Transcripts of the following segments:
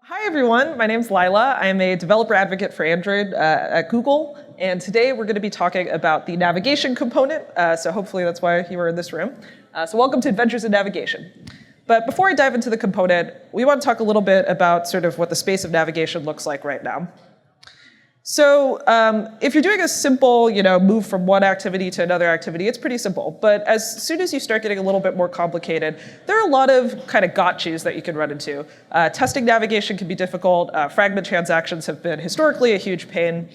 Hi everyone, my name's Lyla. I am a developer advocate for Android at Google, and today we're going to be talking about the navigation component, so hopefully that's why you were in this room. So welcome to Adventures in Navigation. But before I dive into the component, we want to talk a little bit about sort of what the space of navigation looks like right now. So if you're doing a simple, move from one activity to another activity, it's pretty simple. But as soon as you start getting a little bit more complicated, there are a lot of kind of gotchas that you can run into. Testing navigation can be difficult. Fragment transactions have been historically a huge pain.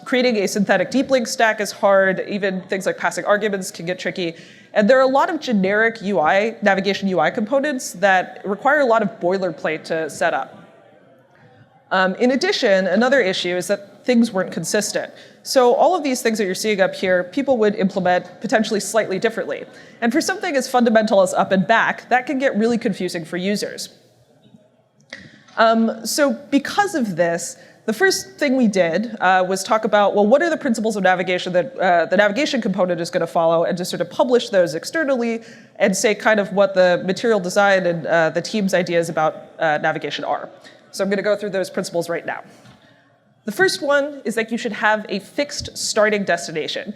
Creating a synthetic deep link stack is hard. Even things like passing arguments can get tricky. And there are a lot of generic UI, navigation UI components that require a lot of boilerplate to set up. In addition, another issue is that things weren't consistent. So all of these things that you're seeing up here, people would implement potentially slightly differently. And for something as fundamental as up and back, that can get really confusing for users. So because of this, the first thing we did was talk about, well, what are the principles of navigation that the navigation component is going to follow, and to sort of publish those externally and say kind of what the material design and the team's ideas about navigation are. So I'm going to go through those principles right now. The first one is that you should have a fixed starting destination.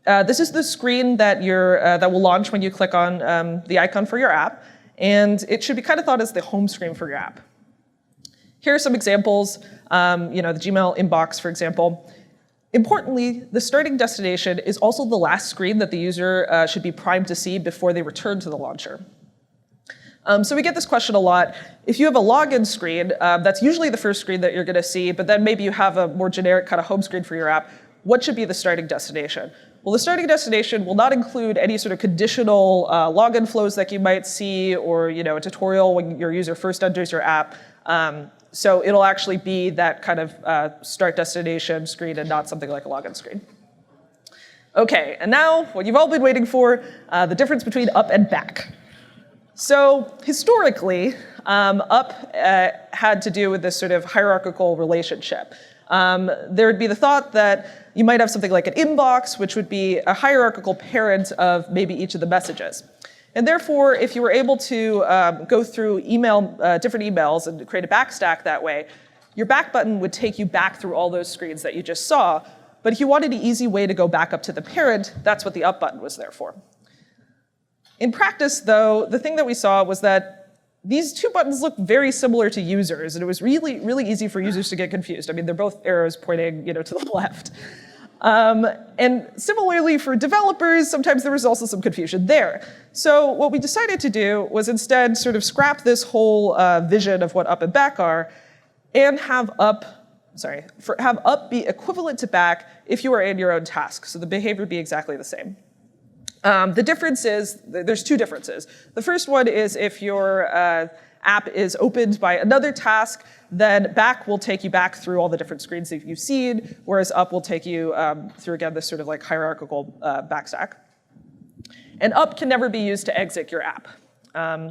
This is the screen that will launch when you click on the icon for your app, and it should be kind of thought as the home screen for your app. Here are some examples, the Gmail inbox, for example. Importantly, the starting destination is also the last screen that the user should be primed to see before they return to the launcher. So we get this question a lot. If you have a login screen, that's usually the first screen that you're going to see, but then maybe you have a more generic kind of home screen for your app. What should be the starting destination? Well, the starting destination will not include any sort of conditional login flows that you might see, or a tutorial when your user first enters your app. So it'll actually be that kind of start destination screen and not something like a login screen. Okay, and now what you've all been waiting for, the difference between up and back. So historically, up had to do with this sort of hierarchical relationship. There would be the thought that you might have something like an inbox, which would be a hierarchical parent of maybe each of the messages. And therefore, if you were able to go through different emails and create a backstack that way, your back button would take you back through all those screens that you just saw. But if you wanted an easy way to go back up to the parent, that's what the up button was there for. In practice, though, the thing that we saw was that these two buttons look very similar to users, and it was really, really easy for users to get confused. I mean, they're both arrows pointing, to the left. And similarly for developers, sometimes there was also some confusion there. So what we decided to do was instead sort of scrap this whole vision of what up and back are, and have up be equivalent to back if you are in your own task. So the behavior would be exactly the same. The difference is, there's two differences. The first one is if your app is opened by another task, then back will take you back through all the different screens that you've seen, whereas up will take you through, again, this sort of like hierarchical backstack. And up can never be used to exit your app.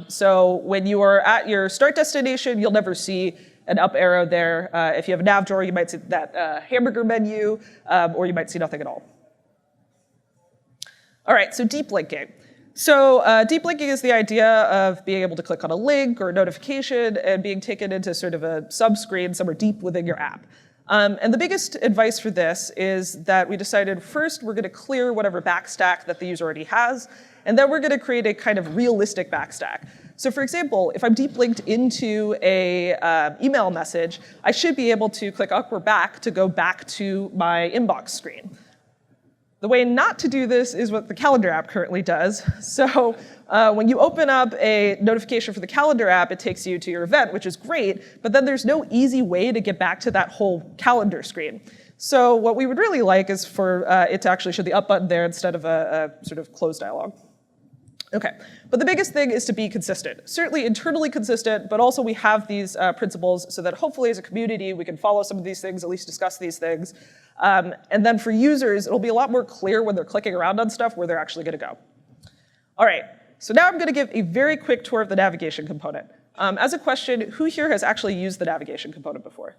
So when you are at your start destination, you'll never see an up arrow there. If you have a nav drawer, you might see that hamburger menu, or you might see nothing at all. All right, so deep linking. So deep linking is the idea of being able to click on a link or a notification and being taken into sort of a subscreen somewhere deep within your app. And the biggest advice for this is that we decided first we're going to clear whatever backstack that the user already has, and then we're going to create a kind of realistic backstack. So for example, if I'm deep linked into a email message, I should be able to click up or back to go back to my inbox screen. The way not to do this is what the calendar app currently does. So when you open up a notification for the calendar app, it takes you to your event, which is great, but then there's no easy way to get back to that whole calendar screen. So what we would really like is for it to actually show the up button there instead of a sort of closed dialog. Okay, but the biggest thing is to be consistent. Certainly internally consistent, but also we have these principles so that hopefully as a community we can follow some of these things, at least discuss these things. And then for users, it'll be a lot more clear when they're clicking around on stuff where they're actually going to go. All right, so now I'm going to give a very quick tour of the navigation component. As a question, who here has actually used the navigation component before?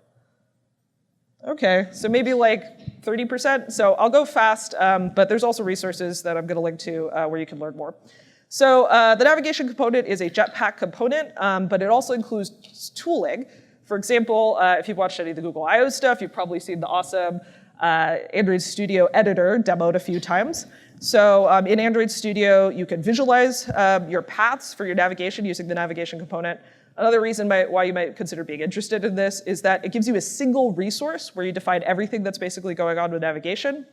Okay, so maybe like 30%. So I'll go fast, but there's also resources that I'm going to link to where you can learn more. So the navigation component is a Jetpack component, but it also includes tooling. For example, if you've watched any of the Google I/O stuff, you've probably seen the awesome Android Studio editor demoed a few times. So in Android Studio, you can visualize your paths for your navigation using the navigation component. Another reason why you might consider being interested in this is that it gives you a single resource where you define everything that's basically going on with navigation.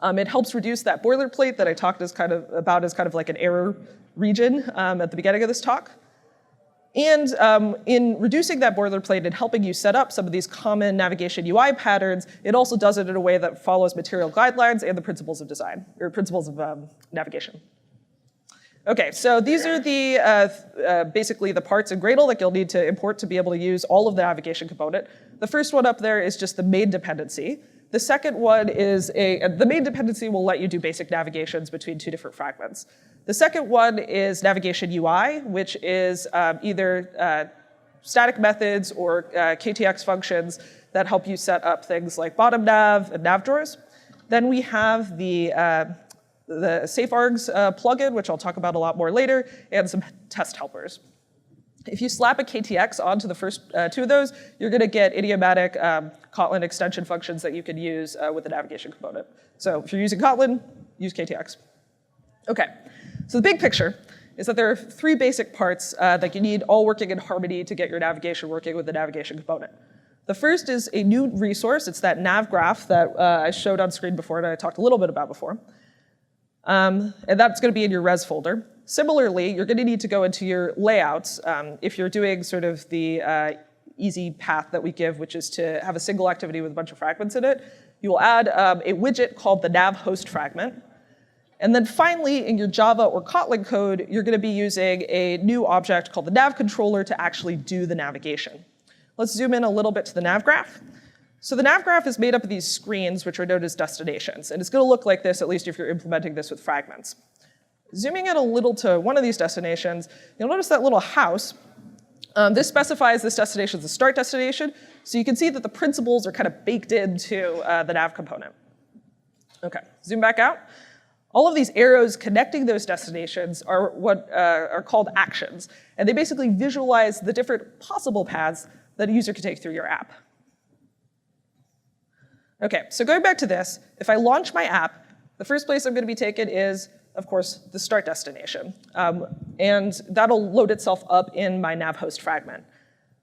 It helps reduce that boilerplate that I talked about as kind of like an error region at the beginning of this talk. And in reducing that boilerplate and helping you set up some of these common navigation UI patterns, it also does it in a way that follows material guidelines and the principles of design, or principles of navigation. Okay, so these are the basically the parts in Gradle that you'll need to import to be able to use all of the navigation component. The first one up there is just the main dependency. The second one is the main dependency will let you do basic navigations between two different fragments. The second one is navigation UI, which is either static methods or KTX functions that help you set up things like bottom nav and nav drawers. Then we have the SafeArgs plugin, which I'll talk about a lot more later, and some test helpers. If you slap a KTX onto the first two of those, you're going to get idiomatic Kotlin extension functions that you can use with the navigation component. So if you're using Kotlin, use KTX. Okay, so the big picture is that there are three basic parts that you need all working in harmony to get your navigation working with the navigation component. The first is a new resource. It's that nav graph that I showed on screen before and I talked a little bit about before. And that's going to be in your res folder. Similarly, you're going to need to go into your layouts if you're doing sort of the easy path that we give, which is to have a single activity with a bunch of fragments in it. You will add a widget called the nav host fragment. And then finally, in your Java or Kotlin code, you're going to be using a new object called the nav controller to actually do the navigation. Let's zoom in a little bit to the nav graph. So the nav graph is made up of these screens, which are known as destinations. And it's going to look like this, at least if you're implementing this with fragments. Zooming in a little to one of these destinations, you'll notice that little house. This specifies this destination as a start destination. So you can see that the principles are kind of baked into the nav component. OK, zoom back out. All of these arrows connecting those destinations are what are called actions. And they basically visualize the different possible paths that a user can take through your app. OK, so going back to this, if I launch my app, the first place I'm going to be taken is, of course, the start destination. And that'll load itself up in my nav host fragment.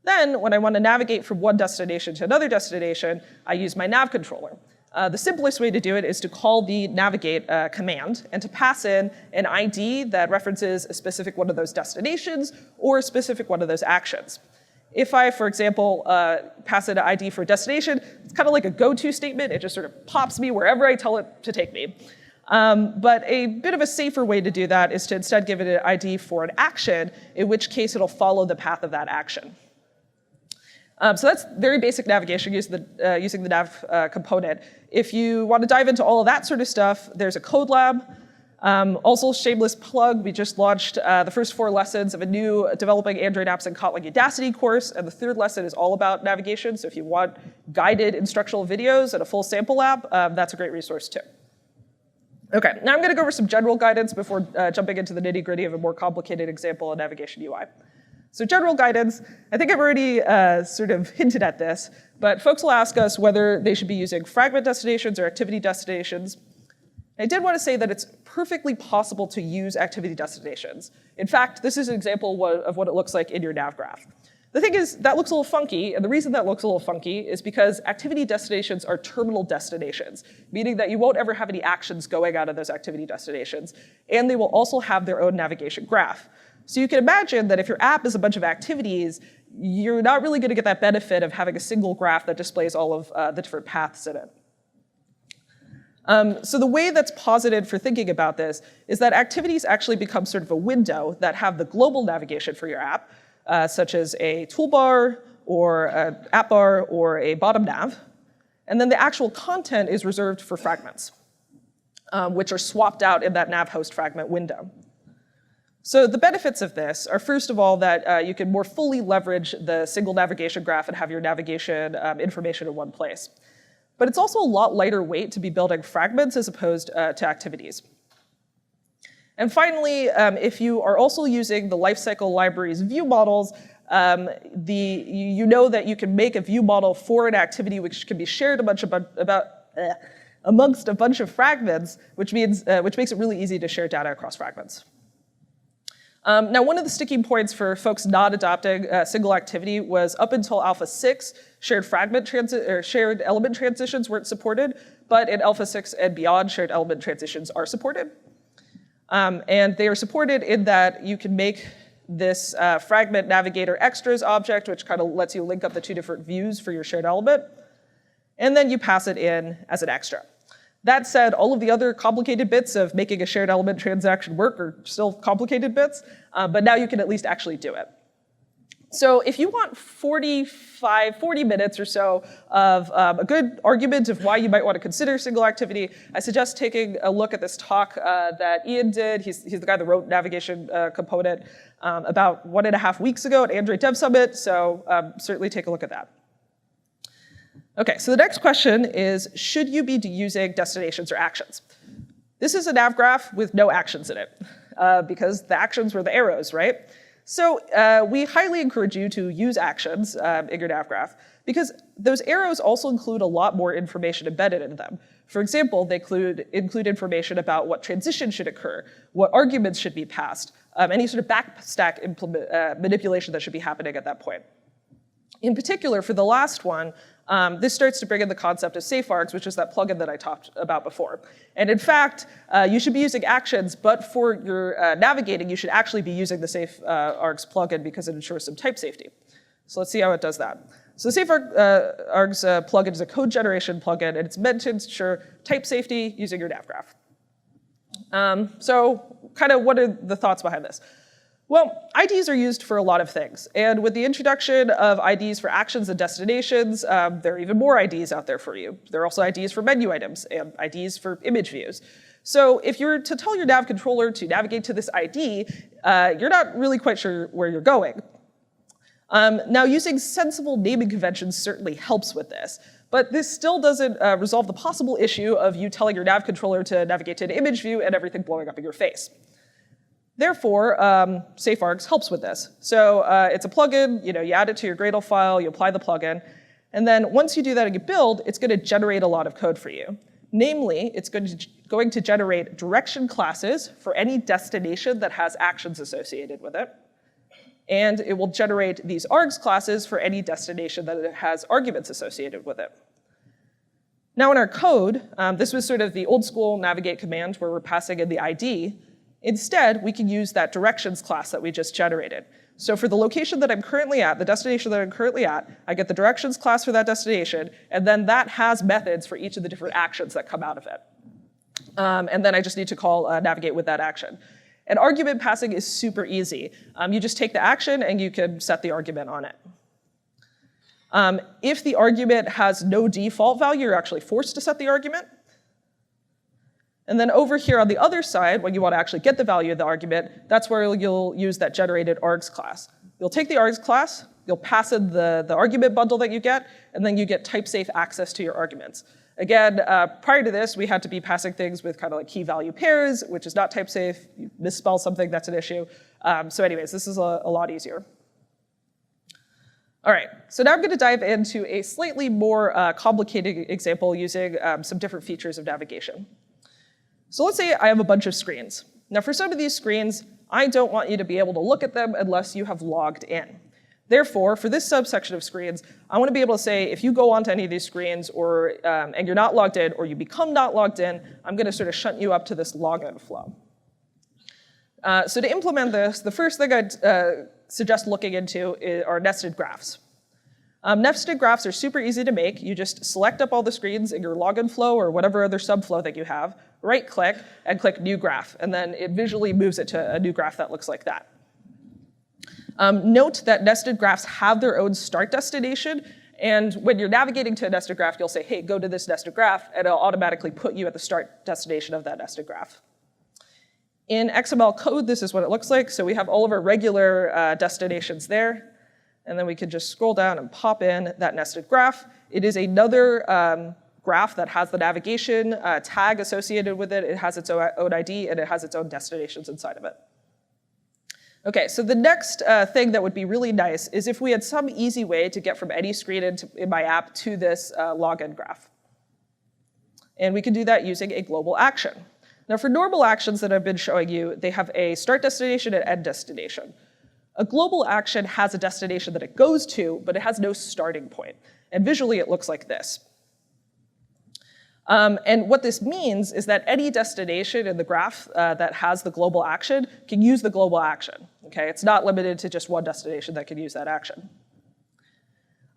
Then, when I want to navigate from one destination to another destination, I use my nav controller. The simplest way to do it is to call the navigate command and to pass in an ID that references a specific one of those destinations or a specific one of those actions. If I, for example, pass in an ID for a destination, it's kind of like a go-to statement. It just sort of pops me wherever I tell it to take me. But a bit of a safer way to do that is to instead give it an ID for an action, in which case it'll follow the path of that action. So that's very basic navigation using the nav component. If you want to dive into all of that sort of stuff, there's a code lab. Also, shameless plug, we just launched the first 4 lessons of a new Developing Android Apps in Kotlin Udacity course, and the 3rd lesson is all about navigation. So if you want guided instructional videos and a full sample lab, that's a great resource too. OK, now I'm going to go over some general guidance before jumping into the nitty-gritty of a more complicated example of navigation UI. So general guidance, I think I've already sort of hinted at this, but folks will ask us whether they should be using fragment destinations or activity destinations. I did want to say that it's perfectly possible to use activity destinations. In fact, this is an example of what it looks like in your nav graph. The thing is, that looks a little funky, and the reason that looks a little funky is because activity destinations are terminal destinations, meaning that you won't ever have any actions going out of those activity destinations, and they will also have their own navigation graph. So you can imagine that if your app is a bunch of activities, you're not really going to get that benefit of having a single graph that displays all of the different paths in it. So the way that's posited for thinking about this is that activities actually become sort of a window that have the global navigation for your app, such as a toolbar or an app bar or a bottom nav. And then the actual content is reserved for fragments, which are swapped out in that nav host fragment window. So the benefits of this are, first of all, that you can more fully leverage the single navigation graph and have your navigation information in one place. But it's also a lot lighter weight to be building fragments as opposed to activities. And finally, if you are also using the lifecycle library's ViewModels, you know that you can make a view model for an activity which can be shared amongst a bunch of fragments, which makes it really easy to share data across fragments. Now, one of the sticking points for folks not adopting single activity was up until Alpha 6, shared element transitions weren't supported, but in Alpha 6 and beyond, shared element transitions are supported. And they are supported in that you can make this fragment navigator extras object, which kind of lets you link up the two different views for your shared element, and then you pass it in as an extra. That said, all of the other complicated bits of making a shared element transaction work are still complicated bits, but now you can at least actually do it. So if you want 40 minutes or so of a good argument of why you might want to consider single activity, I suggest taking a look at this talk that Ian did. He's the guy that wrote Navigation Component about 1.5 weeks ago at Android Dev Summit, so certainly take a look at that. Okay, so the next question is, should you be using destinations or actions? This is a nav graph with no actions in it, because the actions were the arrows, right? So we highly encourage you to use actions in your nav graph, because those arrows also include a lot more information embedded in them. For example, they include information about what transition should occur, what arguments should be passed, any sort of backstack manipulation that should be happening at that point. In particular, for the last one, this starts to bring in the concept of safe args, which is that plugin that I talked about before. And in fact, you should be using actions, but for your navigating, you should actually be using the safe args plugin because it ensures some type safety. So let's see how it does that. So the safe args plugin is a code generation plugin, and it's meant to ensure type safety using your nav graph. So kind of what are the thoughts behind this? Well, IDs are used for a lot of things. And with the introduction of IDs for actions and destinations, there are even more IDs out there for you. There are also IDs for menu items and IDs for image views. So if you're to tell your nav controller to navigate to this ID, you're not really quite sure where you're going. Now, using sensible naming conventions certainly helps with this. But this still doesn't resolve the possible issue of you telling your nav controller to navigate to an image view and everything blowing up in your face. Therefore, SafeArgs helps with this. So it's a plugin, you add it to your Gradle file, you apply the plugin, and then once you do that in your build, it's going to generate a lot of code for you. Namely, it's going to generate direction classes for any destination that has actions associated with it, and it will generate these args classes for any destination that has arguments associated with it. Now in our code, this was sort of the old school navigate command where we're passing in the ID. Instead, we can use that directions class that we just generated. So for the location that I'm currently at, the destination that I'm currently at, I get the directions class for that destination, and then that has methods for each of the different actions that come out of it. And then I just need to call navigate with that action. And argument passing is super easy. You just take the action and you can set the argument on it. If the argument has no default value, you're actually forced to set the argument. And then over here on the other side, when you want to actually get the value of the argument, that's where you'll use that generated args class. You'll take the args class, you'll pass in the argument bundle that you get, and then you get type-safe access to your arguments. Again, prior to this, we had to be passing things with kind of like key-value pairs, which is not type-safe. You misspell something, that's an issue. So anyways, this is a lot easier. All right, so now I'm going to dive into a slightly more complicated example using some different features of navigation. So let's say I have a bunch of screens. Now for some of these screens, I don't want you to be able to look at them unless you have logged in. Therefore, for this subsection of screens, I want to be able to say, if you go onto any of these screens and you're not logged in or you become not logged in, I'm going to sort of shunt you up to this login flow. So to implement this, the first thing I'd suggest looking into are nested graphs. Nested graphs are super easy to make. You just select up all the screens in your login flow or whatever other subflow that you have, right-click, and click New Graph, and then it visually moves it to a new graph that looks like that. Note that nested graphs have their own start destination, and when you're navigating to a nested graph, you'll say, hey, go to this nested graph, and it'll automatically put you at the start destination of that nested graph. In XML code, this is what it looks like. So we have all of our regular destinations there. And then we can just scroll down and pop in that nested graph. It is another graph that has the navigation tag associated with it. It has its own ID, and it has its own destinations inside of it. Okay, so the next thing that would be really nice is if we had some easy way to get from any screen in my app to this login graph. And we can do that using a global action. Now for normal actions that I've been showing you, they have a start destination and end destination. A global action has a destination that it goes to, but it has no starting point. And visually it looks like this. And what this means is that any destination in the graph that has the global action can use the global action. Okay? It's not limited to just one destination that can use that action.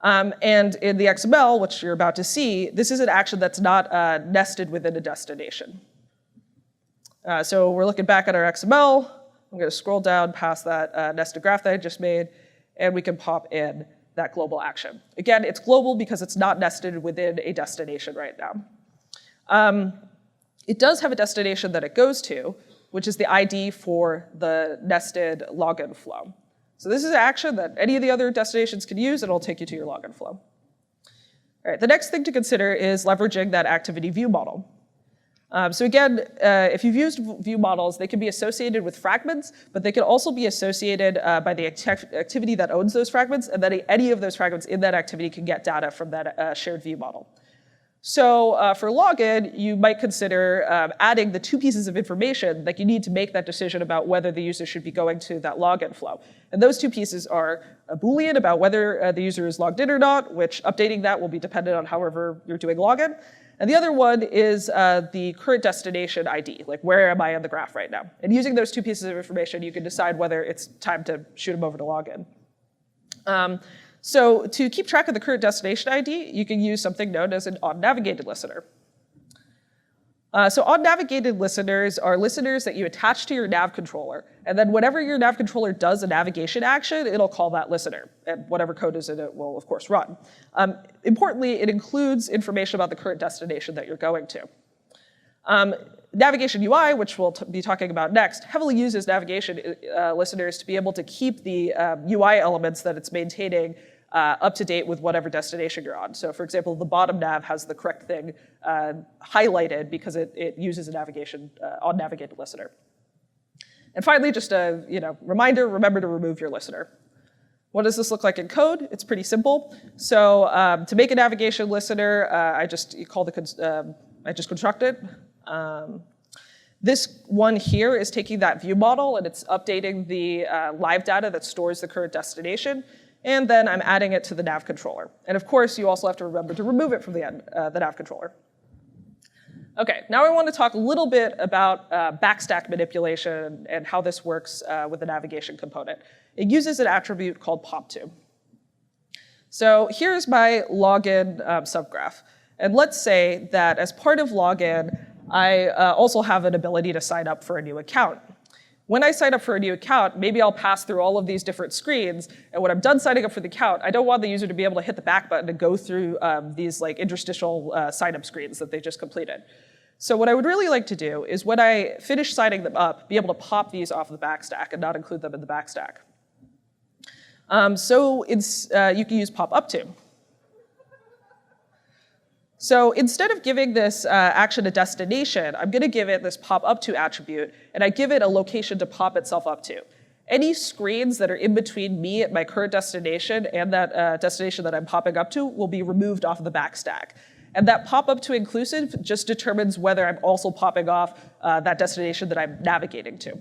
And in the XML, which you're about to see, this is an action that's not nested within a destination. So we're looking back at our XML. I'm going to scroll down past that nested graph that I just made, and we can pop in that global action. Again, it's global because it's not nested within a destination right now. It does have a destination that it goes to, which is the ID for the nested login flow. So this is an action that any of the other destinations can use, and it'll take you to your login flow. All right, the next thing to consider is leveraging that activity view model. So again, if you've used view models, they can be associated with fragments, but they can also be associated by the activity that owns those fragments, and then any of those fragments in that activity can get data from that shared view model. So for login, you might consider adding the two pieces of information that you need to make that decision about whether the user should be going to that login flow. And those two pieces are a Boolean about whether the user is logged in or not, which updating that will be dependent on however you're doing login. And the other one is the current destination ID, like where am I on the graph right now? And using those two pieces of information, you can decide whether it's time to shoot them over to login. So to keep track of the current destination ID, you can use something known as an on-navigated listener. So on-navigated listeners are listeners that you attach to your nav controller. And then whenever your nav controller does a navigation action, it'll call that listener. And whatever code is in it will, of course, run. Importantly, it includes information about the current destination that you're going to. Navigation UI, which we'll be talking about next, heavily uses navigation listeners to be able to keep the UI elements that it's maintaining up to date with whatever destination you're on. So for example, the bottom nav has the correct thing highlighted because it uses a navigation on-navigated listener. And finally, just a reminder, remember to remove your listener. What does this look like in code? It's pretty simple. So to make a navigation listener, I just construct it. This one here is taking that view model and it's updating the live data that stores the current destination. And then I'm adding it to the nav controller. And of course, you also have to remember to remove it from the nav controller. Okay, now I want to talk a little bit about backstack manipulation and how this works with the navigation component. It uses an attribute called pop2. So here's my login subgraph. And let's say that as part of login, I also have an ability to sign up for a new account. When I sign up for a new account, maybe I'll pass through all of these different screens, and when I'm done signing up for the account, I don't want the user to be able to hit the back button and go through these interstitial sign-up screens that they just completed. So what I would really like to do is when I finish signing them up, be able to pop these off the backstack and not include them in the backstack. You can use pop up to. So instead of giving this action a destination, I'm going to give it this pop up to attribute, and I give it a location to pop itself up to. Any screens that are in between me and my current destination and that destination that I'm popping up to will be removed off of the backstack. And that pop up to inclusive just determines whether I'm also popping off that destination that I'm navigating to.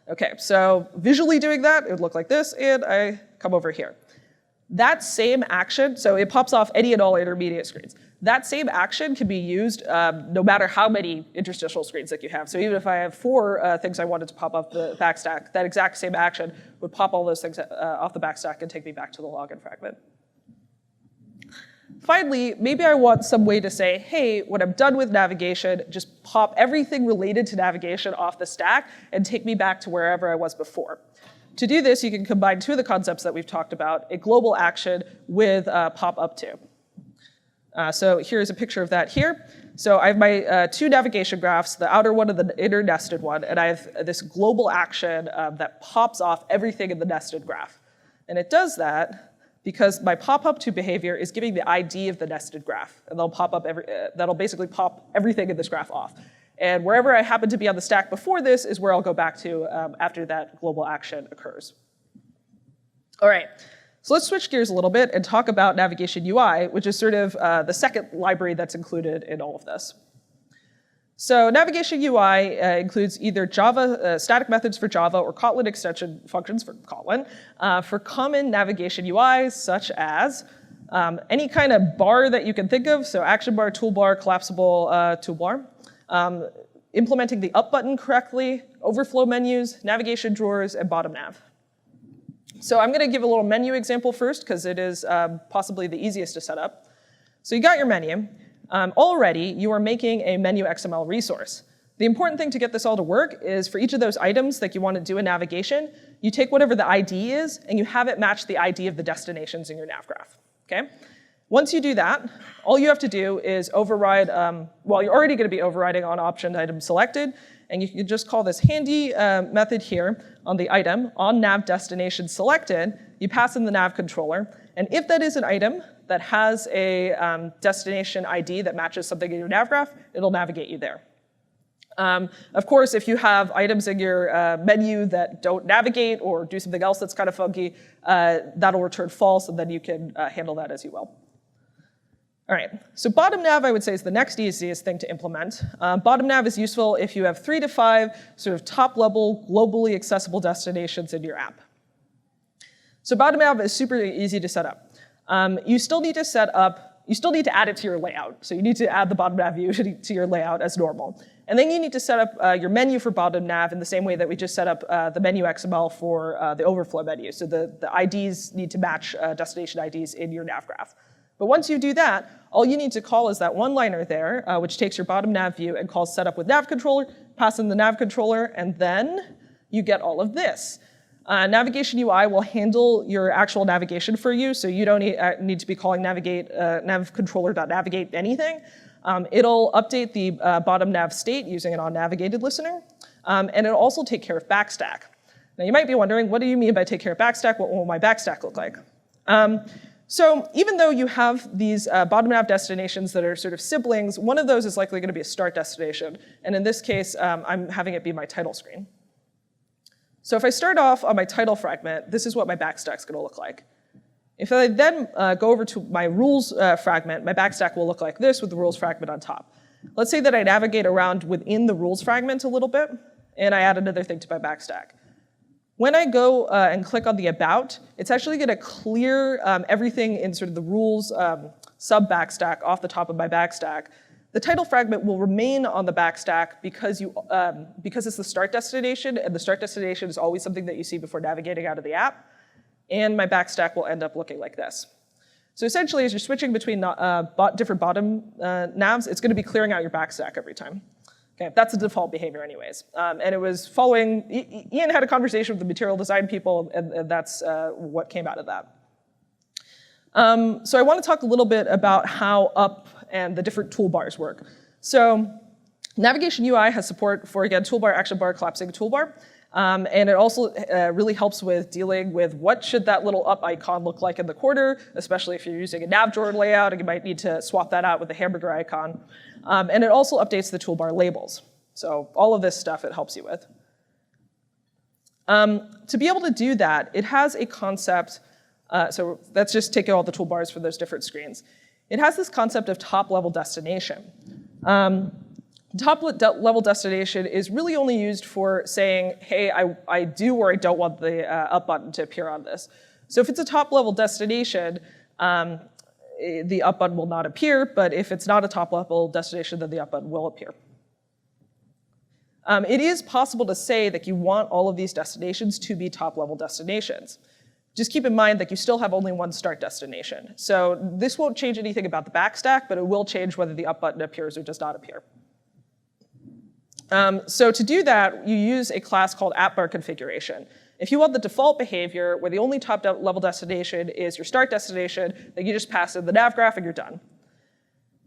Okay, so visually doing that, it would look like this, and I come over here. That same action, so it pops off any and all intermediate screens. That same action can be used no matter how many interstitial screens that you have. So even if I have 4 things I wanted to pop off the backstack, that exact same action would pop all those things off the backstack and take me back to the login fragment. Finally, maybe I want some way to say, hey, when I'm done with navigation, just pop everything related to navigation off the stack and take me back to wherever I was before. To do this, you can combine 2 of the concepts that we've talked about, a global action with pop up to. So here's a picture of that here. So I have my 2 navigation graphs, the outer one and the inner nested one, and I have this global action that pops off everything in the nested graph. And it does that because my pop-up to behavior is giving the ID of the nested graph, and that'll basically pop everything in this graph off. And wherever I happen to be on the stack before this is where I'll go back to after that global action occurs. All right, so let's switch gears a little bit and talk about Navigation UI, which is sort of the second library that's included in all of this. So Navigation UI includes either Java static methods for Java or Kotlin extension functions for Kotlin for common navigation UIs, such as any kind of bar that you can think of, so action bar, toolbar, collapsible toolbar. Implementing the up button correctly, overflow menus, navigation drawers, and bottom nav. So I'm going to give a little menu example first, because it is possibly the easiest to set up. So you got your menu. Already, you are making a menu XML resource. The important thing to get this all to work is for each of those items that you want to do a navigation, you take whatever the ID is, and you have it match the ID of the destinations in your nav graph. Okay? Once you do that, all you have to do is override, well, you're already going to be overriding on option item selected, and you can just call this handy method here on the item, on nav destination selected, you pass in the nav controller, and if that is an item that has a destination ID that matches something in your nav graph, it'll navigate you there. Of course, if you have items in your menu that don't navigate or do something else that's kind of funky, that'll return false, and then you can handle that as you will. All right, so bottom nav, I would say, is the next easiest thing to implement. Bottom nav is useful if you have 3 to 5 sort of top-level, globally accessible destinations in your app. So bottom nav is super easy to set up. You still need to add it to your layout. So you need to add the bottom nav view to your layout as normal. And then you need to set up your menu for bottom nav in the same way that we just set up the menu XML for the overflow menu. So the IDs need to match destination IDs in your nav graph. But once you do that, all you need to call is that one-liner there, which takes your bottom nav view and calls setup with nav controller, pass in the nav controller, and then you get all of this. Navigation UI will handle your actual navigation for you, so you don't need to be calling navcontroller.navigate anything. It'll update the bottom nav state using an onNavigated listener, and it'll also take care of backstack. Now you might be wondering, what do you mean by take care of backstack? What will my backstack look like? So even though you have these bottom nav destinations that are sort of siblings, one of those is likely going to be a start destination. And in this case, I'm having it be my title screen. So if I start off on my title fragment, this is what my backstack's going to look like. If I then go over to my rules fragment, my backstack will look like this with the rules fragment on top. Let's say that I navigate around within the rules fragment a little bit, and I add another thing to my backstack. When I go and click on the about, it's actually going to clear everything in sort of the rules sub-backstack off the top of my backstack. The title fragment will remain on the backstack because it's the start destination, and the start destination is always something that you see before navigating out of the app. And my backstack will end up looking like this. So essentially, as you're switching between different bottom navs, it's going to be clearing out your backstack every time. Okay, that's the default behavior anyways. And it was following, Ian had a conversation with the material design people, and that's what came out of that. So I want to talk a little bit about how up and the different toolbars work. So Navigation UI has support for, again, toolbar, action bar, collapsing toolbar. And it also really helps with dealing with what should that little up icon look like in the corner, especially if you're using a nav drawer layout, and you might need to swap that out with the hamburger icon. And it also updates the toolbar labels. So all of this stuff it helps you with. To be able to do that, it has a concept, so let's just take all the toolbars for those different screens. It has this concept of top-level destination. Top-level destination is really only used for saying, hey, I do or I don't want the up button to appear on this. So if it's a top-level destination, the up button will not appear, but if it's not a top-level destination, then the up button will appear. It is possible to say that you want all of these destinations to be top-level destinations. Just keep in mind that you still have only one start destination. So this won't change anything about the backstack, but it will change whether the up button appears or does not appear. So to do that, you use a class called appbar configuration. If you want the default behavior where the only top-level destination is your start destination, then you just pass in the nav graph and you're done.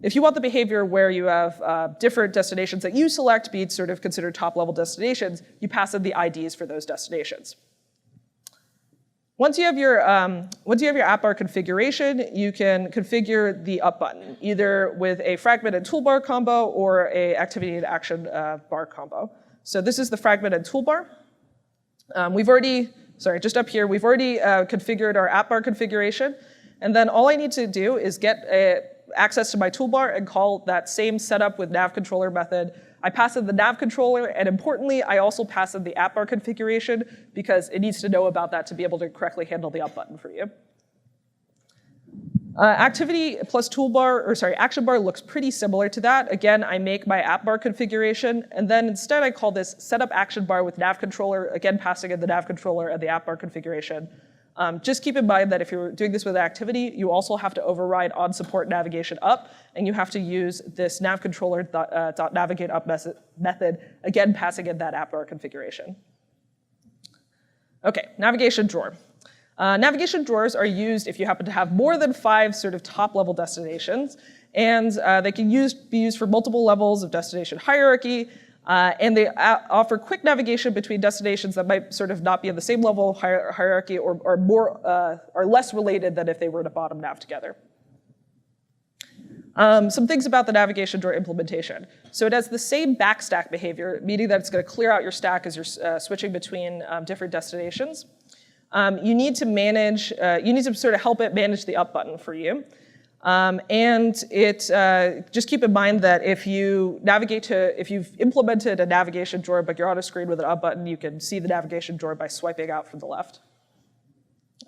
If you want the behavior where you have different destinations that you select be sort of considered top-level destinations, you pass in the IDs for those destinations. Once you have your app bar configuration, you can configure the up button, either with a fragment and toolbar combo or a activity and action bar combo. So this is the fragment and toolbar. Just up here, we've already configured our app bar configuration. And then all I need to do is get access to my toolbar and call that same setup with nav controller method. I pass in the nav controller, and importantly, I also pass in the app bar configuration because it needs to know about that to be able to correctly handle the up button for you. Activity plus action bar looks pretty similar to that. Again, I make my app bar configuration, and then instead I call this setup action bar with nav controller, again passing in the nav controller and the app bar configuration. Just keep in mind that if you're doing this with activity, you also have to override on support navigation up, and you have to use this nav controller .navigate up method, again passing in that app bar configuration. Okay, navigation drawer. Navigation drawers are used if you happen to have more than 5 sort of top-level destinations, and they can be used for multiple levels of destination hierarchy, and they offer quick navigation between destinations that might sort of not be on the same level of hierarchy or are less related than if they were to bottom nav together. Some things about the navigation drawer implementation. So it has the same backstack behavior, meaning that it's going to clear out your stack as you're switching between different destinations. You need to sort of help it manage the up button for you. Just keep in mind that if you've implemented a navigation drawer but you're on a screen with an up button, you can see the navigation drawer by swiping out from the left.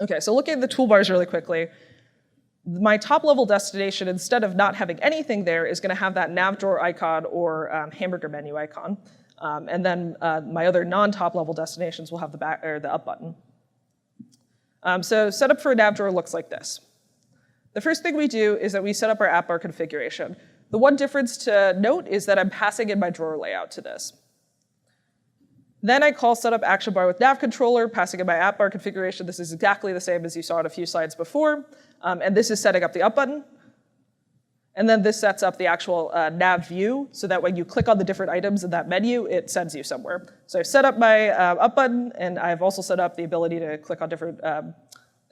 Okay, so looking at the toolbars really quickly, my top level destination, instead of not having anything there, is going to have that nav drawer icon or hamburger menu icon. And then my other non-top level destinations will have the up button. So setup for a nav drawer looks like this. The first thing we do is that we set up our app bar configuration. The one difference to note is that I'm passing in my drawer layout to this. Then I call setup action bar with nav controller, passing in my app bar configuration. This is exactly the same as you saw in a few slides before. And this is setting up the up button. And then this sets up the actual nav view so that when you click on the different items in that menu, it sends you somewhere. So I've set up my up button, and I've also set up the ability to click on different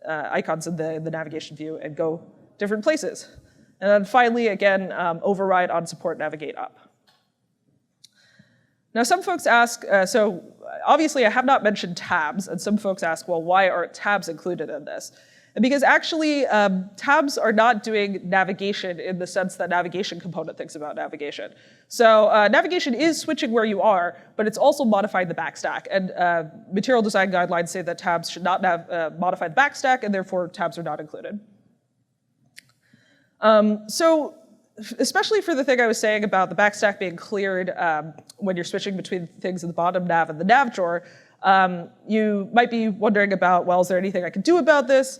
icons in the navigation view and go different places. And then finally, again, override on support navigate up. Now some folks ask, so obviously I have not mentioned tabs, and some folks ask, well, why aren't tabs included in this? And because actually, tabs are not doing navigation in the sense that navigation component thinks about navigation. So navigation is switching where you are, but it's also modifying the backstack. And material design guidelines say that tabs should not modify the backstack, and therefore tabs are not included. So especially for the thing I was saying about the backstack being cleared when you're switching between things in the bottom nav and the nav drawer, you might be wondering about, well, is there anything I can do about this?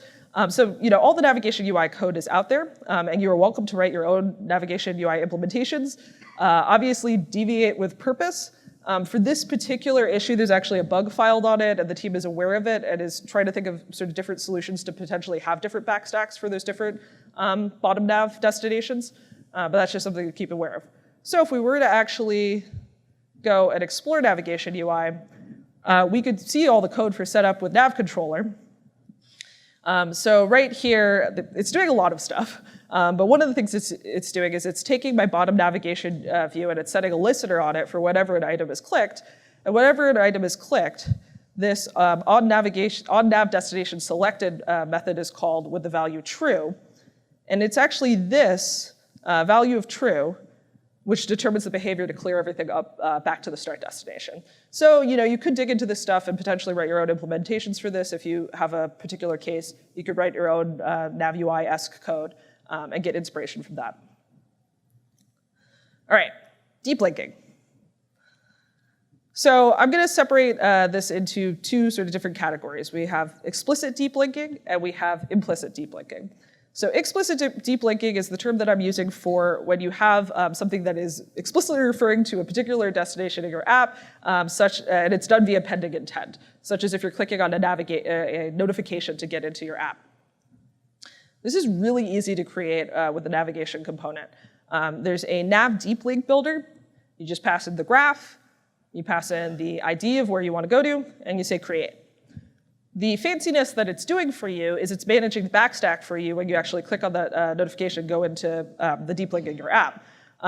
So all the navigation UI code is out there, and you are welcome to write your own navigation UI implementations. Obviously, deviate with purpose. For this particular issue, there's actually a bug filed on it, and the team is aware of it and is trying to think of sort of different solutions to potentially have different backstacks for those different bottom nav destinations. But that's just something to keep aware of. So if we were to actually go and explore navigation UI, we could see all the code for setup with nav controller. So right here, it's doing a lot of stuff. But one of the things it's doing is it's taking my bottom navigation view and it's setting a listener on it for whenever an item is clicked. And whenever an item is clicked, this on nav destination selected method is called with the value true. And it's actually this value of true which determines the behavior to clear everything up back to the start destination. So you could dig into this stuff and potentially write your own implementations for this. If you have a particular case, you could write your own nav UI-esque code and get inspiration from that. All right, deep linking. So I'm going to separate this into two sort of different categories. We have explicit deep linking and we have implicit deep linking. So explicit deep linking is the term that I'm using for when you have something that is explicitly referring to a particular destination in your app, and it's done via pending intent, such as if you're clicking on a notification to get into your app. This is really easy to create with the navigation component. There's a nav deep link builder. You just pass in the graph, you pass in the ID of where you want to go to, and you say create. The fanciness that it's doing for you is it's managing the backstack for you when you actually click on that notification, go into the deep link in your app.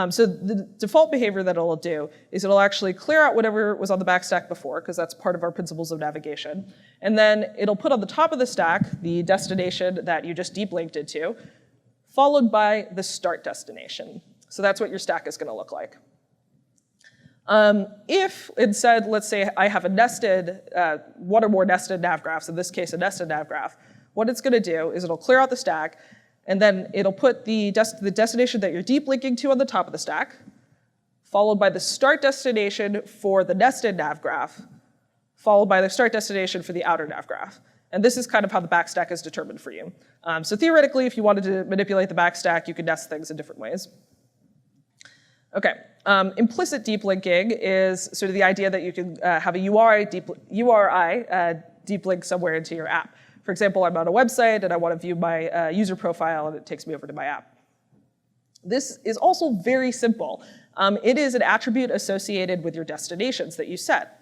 So the default behavior that it'll do is it'll actually clear out whatever was on the backstack before, because that's part of our principles of navigation. And then it'll put on the top of the stack the destination that you just deep linked into, followed by the start destination. So that's what your stack is going to look like. If instead, let's say I have a nested, one or more nested nav graphs, in this case a nested nav graph, what it's going to do is it'll clear out the stack, and then it'll put the destination that you're deep linking to on the top of the stack, followed by the start destination for the nested nav graph, followed by the start destination for the outer nav graph. And this is kind of how the backstack is determined for you. So theoretically, if you wanted to manipulate the backstack, you could nest things in different ways. Okay, implicit deep linking is sort of the idea that you can have a URI deep link somewhere into your app. For example, I'm on a website and I want to view my user profile and it takes me over to my app. This is also very simple. It is an attribute associated with your destinations that you set.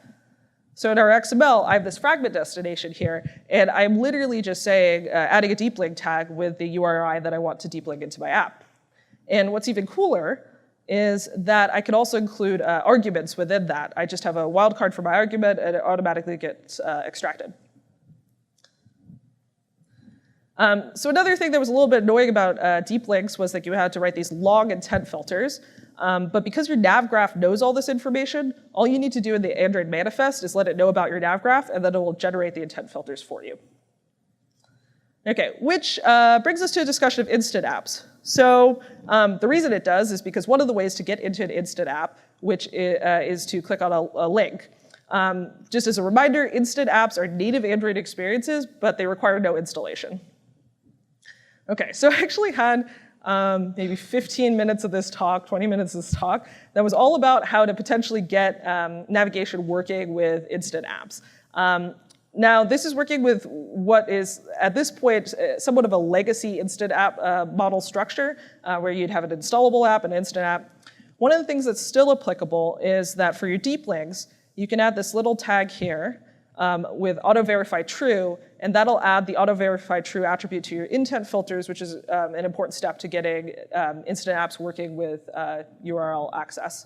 So in our XML, I have this fragment destination here, and I'm literally just saying, adding a deep link tag with the URI that I want to deep link into my app. And what's even cooler is that I can also include arguments within that. I just have a wildcard for my argument, and it automatically gets extracted. So another thing that was a little bit annoying about deep links was that you had to write these long intent filters. But because your nav graph knows all this information, all you need to do in the Android manifest is let it know about your nav graph, and then it will generate the intent filters for you. Okay, which brings us to a discussion of instant apps. So the reason it does is because one of the ways to get into an instant app, which is to click on a link. Just as a reminder, instant apps are native Android experiences, but they require no installation. Okay, so I actually had maybe 15 minutes of this talk, 20 minutes of this talk, that was all about how to potentially get navigation working with instant apps. Now, this is working with what is, at this point, somewhat of a legacy instant app model structure, where you'd have an installable app, an instant app. One of the things that's still applicable is that for your deep links, you can add this little tag here with auto-verify true, and that'll add the auto-verify true attribute to your intent filters, which is an important step to getting instant apps working with URL access.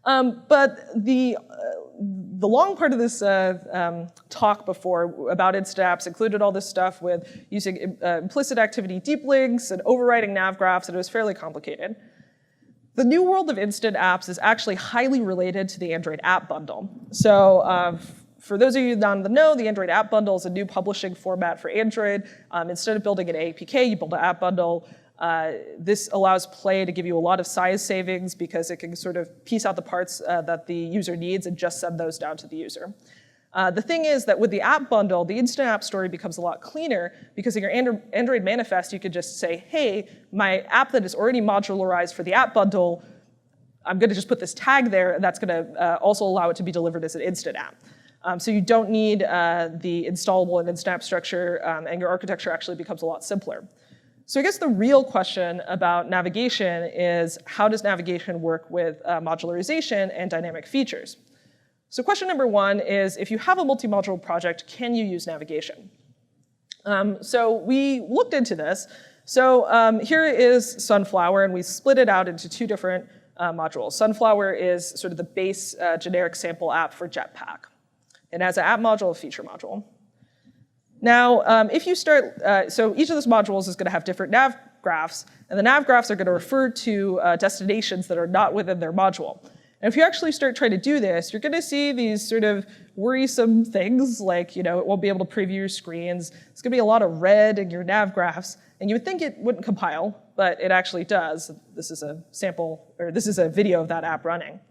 But the long part of this talk before about instant apps included all this stuff with using implicit activity deep links and overriding nav graphs, and it was fairly complicated. The new world of instant apps is actually highly related to the Android app bundle. So for those of you not in the know, the Android app bundle is a new publishing format for Android. Instead of building an APK, you build an app bundle. This allows Play to give you a lot of size savings because it can sort of piece out the parts that the user needs and just send those down to the user. The thing is that with the app bundle, the instant app story becomes a lot cleaner because in your Android manifest, you could just say, hey, my app that is already modularized for the app bundle, I'm going to just put this tag there, and that's going to also allow it to be delivered as an instant app. So you don't need the installable and instant app structure, and your architecture actually becomes a lot simpler. So I guess the real question about navigation is, how does navigation work with modularization and dynamic features? So question number one is, if you have a multi-module project, can you use navigation? So we looked into this. So here is Sunflower, and we split it out into two different modules. Sunflower is sort of the base generic sample app for Jetpack. It has an app module, a feature module. Now, if you start, so each of those modules is going to have different nav graphs, and the nav graphs are going to refer to destinations that are not within their module. And if you actually start trying to do this, you're going to see these sort of worrisome things like, it won't be able to preview your screens. It's going to be a lot of red in your nav graphs, and you would think it wouldn't compile, but it actually does. This is a sample, or this is a video of that app running.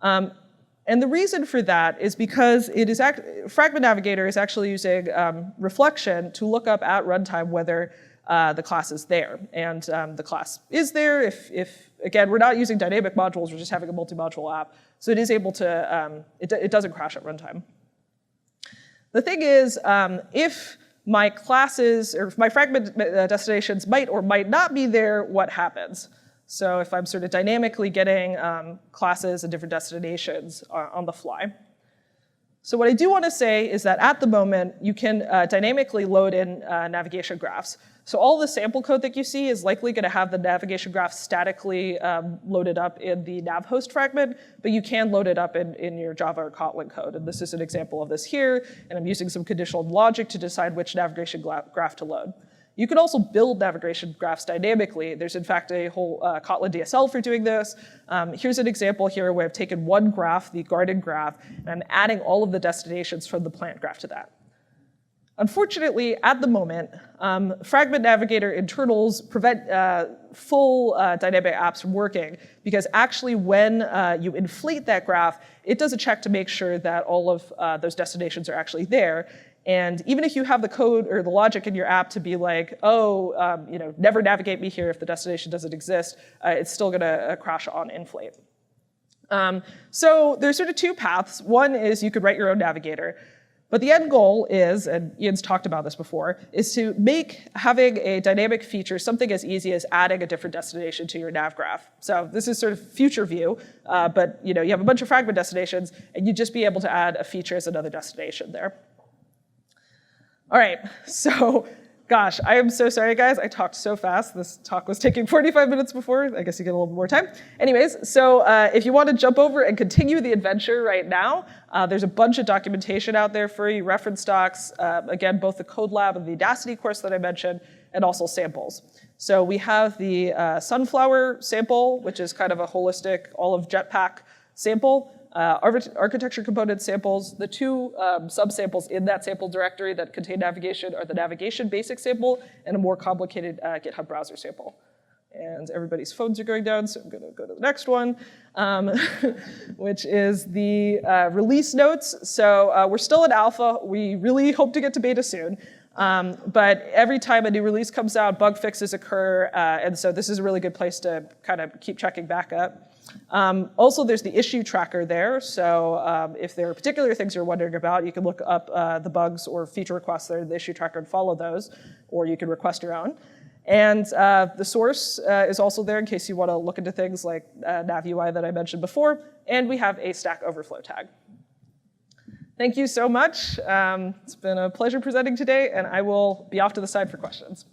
And the reason for that is because it is Fragment Navigator is actually using reflection to look up at runtime whether the class is there. And the class is there if again, we're not using dynamic modules, we're just having a multi-module app. So it is able to, it doesn't crash at runtime. The thing is, if my classes, or if my fragment destinations might or might not be there, what happens? So if I'm sort of dynamically getting classes and different destinations on the fly. So what I do want to say is that at the moment, you can dynamically load in navigation graphs. So all the sample code that you see is likely going to have the navigation graph statically loaded up in the nav host fragment, but you can load it up in your Java or Kotlin code. And this is an example of this here, and I'm using some conditional logic to decide which navigation graph to load. You can also build navigation graphs dynamically. There's in fact a whole Kotlin DSL for doing this. Here's an example here where I've taken one graph, the garden graph, and I'm adding all of the destinations from the plant graph to that. Unfortunately, at the moment, Fragment Navigator internals prevent full dynamic apps from working because actually when you inflate that graph, it does a check to make sure that all of those destinations are actually there. And even if you have the code or the logic in your app to be like, oh, never navigate me here if the destination doesn't exist, it's still going to crash on inflate. So there's sort of two paths. One is you could write your own navigator. But the end goal is, and Ian's talked about this before, is to make having a dynamic feature something as easy as adding a different destination to your nav graph. So this is sort of future view, but you have a bunch of fragment destinations, and you'd just be able to add a feature as another destination there. All right, so gosh, I am so sorry, guys. I talked so fast. This talk was taking 45 minutes before. I guess you get a little bit more time. Anyways, so if you want to jump over and continue the adventure right now, there's a bunch of documentation out there for you, reference docs, again, both the Code Lab and the Audacity course that I mentioned, and also samples. So we have the sunflower sample, which is kind of a holistic all of Jetpack sample. Architecture component samples, the two subsamples in that sample directory that contain navigation are the navigation basic sample and a more complicated GitHub browser sample. And everybody's phones are going down, so I'm going to go to the next one, which is the release notes. So we're still in alpha. We really hope to get to beta soon. But every time a new release comes out, bug fixes occur, and so this is a really good place to kind of keep checking back up. Also, there's the issue tracker there, so if there are particular things you're wondering about, you can look up the bugs or feature requests that are in the issue tracker and follow those, or you can request your own. And the source is also there in case you want to look into things like NavUI that I mentioned before, and we have a Stack Overflow tag. Thank you so much. It's been a pleasure presenting today, and I will be off to the side for questions.